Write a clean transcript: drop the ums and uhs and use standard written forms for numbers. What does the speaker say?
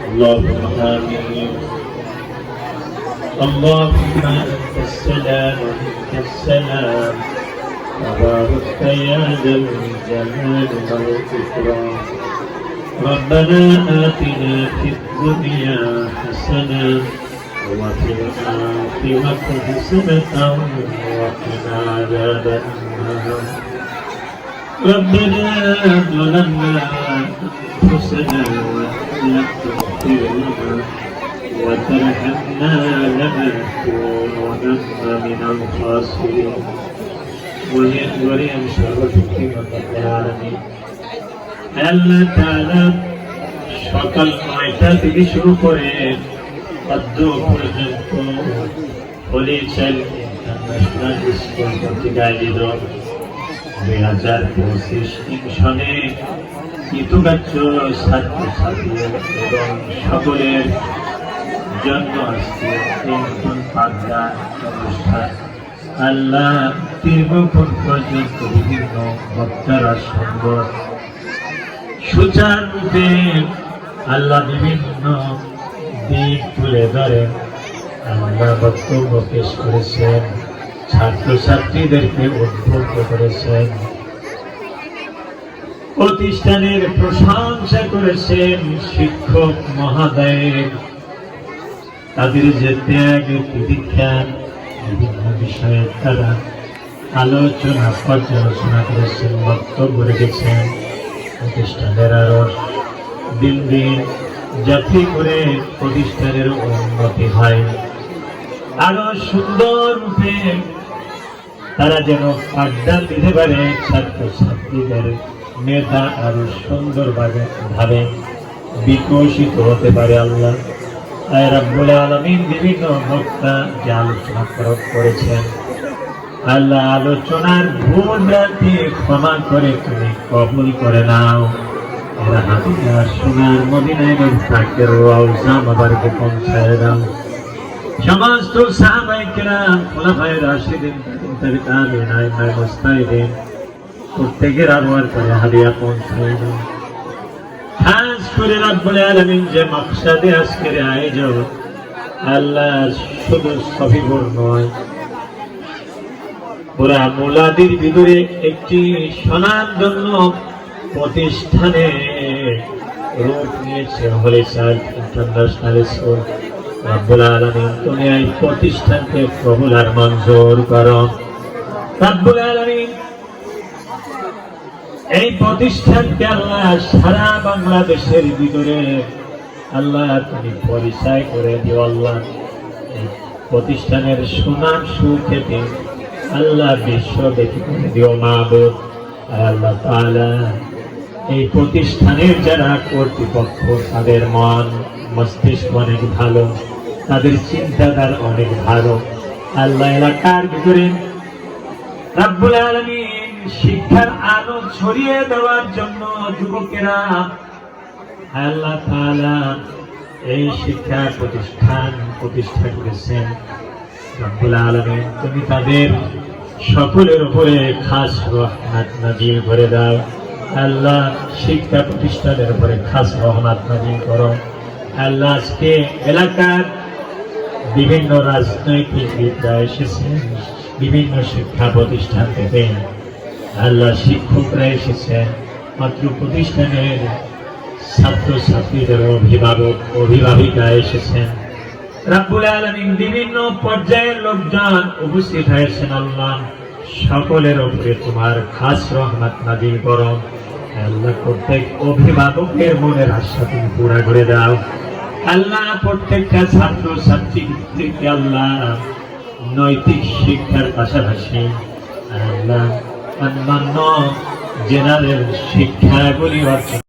اللهم آمين. اللهم أنت السلام ومنك السلام تبارك يا ذا الجلال والإكرام. ربنا آتنا في الدنيا حسنة وفي الآخرة حسنة وقنا عذاب النار. ربنا ظلمنا أنفسنا وإن لم تغفر لنا وترحمنا لنكونن من الخاسرين. وليم شرفك رب العالمين। আল্লাহ তাআলা সকাল ৯টা থেকে শুরু করে মধ্য পর্যন্ত হলিচাইল ইন্টারন্যাশনাল স্কুল কর্তৃক আয়োজিত ২০২৫ সনে ইতুকার্য ছাত্রছাত্রী এবং সকলের জন্য আজকে পাঠদান অনুষ্ঠান। আল্লাহ দীর্ঘক্ষণ পর্যন্ত বিভিন্ন বক্তারা সংবাদ সুচারুরূপে আল্লাহ বিভিন্ন দিক তুলে ধরে আল্লাহ বক্তব্য পেশ করেছেন, ছাত্রছাত্রীদেরকে উদ্বুদ্ধ করেছেন, প্রতিষ্ঠানের প্রশংসা করেছেন। শিক্ষক মহোদয়ের তাদের যে ত্যাগ প্রতীক্ষা বিভিন্ন বিষয়ে তারা আলোচনা পর্যালোচনা করেছেন, বক্তব্য রেখেছেন। প্রতিষ্ঠানের আরো দিন দিন যাতে করে প্রতিষ্ঠানের উন্নতি হয়, আরো সুন্দর রূপে তারা যেন পাঠদান দিতে পারে, ছাত্রছাত্রীদের মেধা আরো সুন্দরভাবে বিকশিত হতে পারে। আল্লাহ রাব্বুল আলামিন বিভিন্ন বক্তা যে আলোচনা করেছেন, আল্লাহ আলোচনার ভুল ভ্রান্তি ক্ষমা করে তুমি কবুল করে নাও। সোনার মদিনায় পাকের রওজা মোবারকে পৌঁছায় দাও। সমস্ত সাহাবায়ে কেরাম, খুলাফায়ে রাশিদিন, তাবিঈন, আইম্মায়ে মুজতাহিদিন প্রত্যেকের আরওয়ার করে হাদিয়া পৌঁছায় দাও। খাস করে রাব্বুল আলামিন যে মাকসাদে আজকের আয়োজন, আল্লাহ শুধু সফিপুর নয়, পুরা মুলাদির ভিতরে একটি স্বনামধন্য প্রতিষ্ঠানে রূপ নিয়েছে হলিচাইল ইন্টারন্যাশনাল স্কুল। রাব্বুল আলামিন তুমি এই প্রতিষ্ঠানকে কবুল আর মঞ্জুর করো। রাব্বুল আলামিন এই প্রতিষ্ঠানকে আল্লাহ সারা বাংলাদেশের ভিতরে আল্লাহ তুমি পরিচয় করে দিও। আল্লাহ এই প্রতিষ্ঠানের সুনাম সুখ্যাতি আল্লাহ বিশ্বব্যাপী করে দিও মাবুদ। আল্লাহ তাআলা এই প্রতিষ্ঠানের যারা কর্তৃপক্ষ, তাদের মন মস্তিষ্ক অনেক ভালো, তাদের চিন্তাধারা অনেক ভালো। আল্লাহ এলাকার ভিতরে রাব্বুল আলামিন শিক্ষার আলো ছড়িয়ে দেওয়ার জন্য যুবকেরা আল্লাহ তাআলা এই শিক্ষা প্রতিষ্ঠা করেছেন। রাব্বুল আলামিন তুমি তাদের সকলের উপরে খাস রহমত নাজিল করে দাও। আল্লাহ শিক্ষা প্রতিষ্ঠানের উপরে খাস রহমত নাজিল করো। আল্লাহ আজকে এলাকার বিভিন্ন রাজনৈতিক নেতা এসেছেন, বিভিন্ন শিক্ষা প্রতিষ্ঠান থেকে আল্লাহ শিক্ষকরা এসেছেন, মাত্র প্রতিষ্ঠানের ছাত্রছাত্রীদের অভিভাবিকা এসেছেন। রাব্বুল আলামিন বিভিন্ন পর্যায়ের লোকজন উপস্থিত হয়েছেন। আল্লাহ সকলের উপরে তোমার খাস রহমত নাজিল করো। আল্লাহ প্রত্যেক অভিভাবকের মনের আশা তুমি পুরা করে দাও। আল্লাহ প্রত্যেকটা ছাত্রছাত্রীকে আল্লাহ নৈতিক শিক্ষার পাশাপাশি আল্লাহ অন্যান্য জেনারেল শিক্ষাগুলি অর্জন